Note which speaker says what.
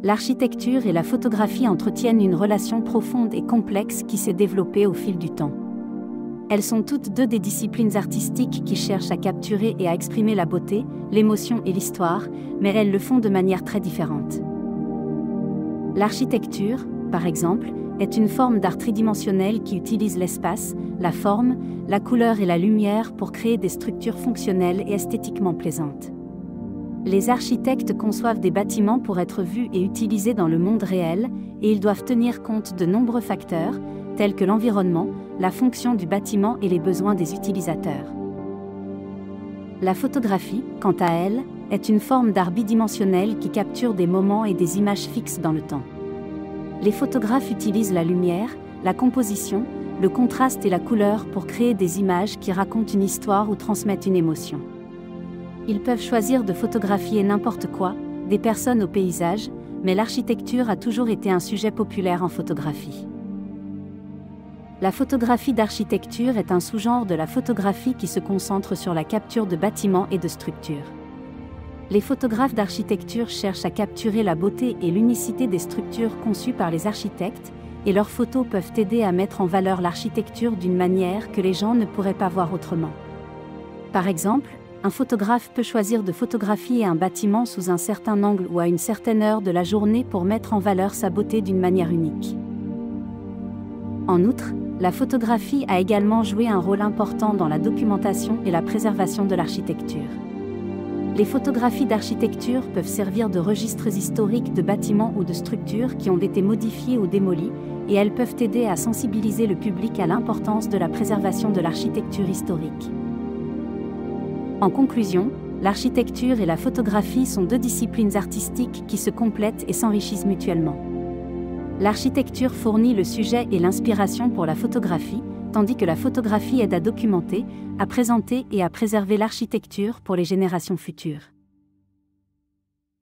Speaker 1: L'architecture et la photographie entretiennent une relation profonde et complexe qui s'est développée au fil du temps. Elles sont toutes deux des disciplines artistiques qui cherchent à capturer et à exprimer la beauté, l'émotion et l'histoire, mais elles le font de manière très différente. L'architecture, par exemple, est une forme d'art tridimensionnel qui utilise l'espace, la forme, la couleur et la lumière pour créer des structures fonctionnelles et esthétiquement plaisantes. Les architectes conçoivent des bâtiments pour être vus et utilisés dans le monde réel, et ils doivent tenir compte de nombreux facteurs, tels que l'environnement, la fonction du bâtiment et les besoins des utilisateurs. La photographie, quant à elle, est une forme d'art bidimensionnel qui capture des moments et des images fixes dans le temps. Les photographes utilisent la lumière, la composition, le contraste et la couleur pour créer des images qui racontent une histoire ou transmettent une émotion. Ils peuvent choisir de photographier n'importe quoi, des personnes au paysage, mais l'architecture a toujours été un sujet populaire en photographie. La photographie d'architecture est un sous-genre de la photographie qui se concentre sur la capture de bâtiments et de structures. Les photographes d'architecture cherchent à capturer la beauté et l'unicité des structures conçues par les architectes, et leurs photos peuvent aider à mettre en valeur l'architecture d'une manière que les gens ne pourraient pas voir autrement. Par exemple, un photographe peut choisir de photographier un bâtiment sous un certain angle ou à une certaine heure de la journée pour mettre en valeur sa beauté d'une manière unique. En outre, la photographie a également joué un rôle important dans la documentation et la préservation de l'architecture. Les photographies d'architecture peuvent servir de registres historiques de bâtiments ou de structures qui ont été modifiés ou démolis, et elles peuvent aider à sensibiliser le public à l'importance de la préservation de l'architecture historique. En conclusion, l'architecture et la photographie sont deux disciplines artistiques qui se complètent et s'enrichissent mutuellement. L'architecture fournit le sujet et l'inspiration pour la photographie, tandis que la photographie aide à documenter, à présenter et à préserver l'architecture pour les générations futures.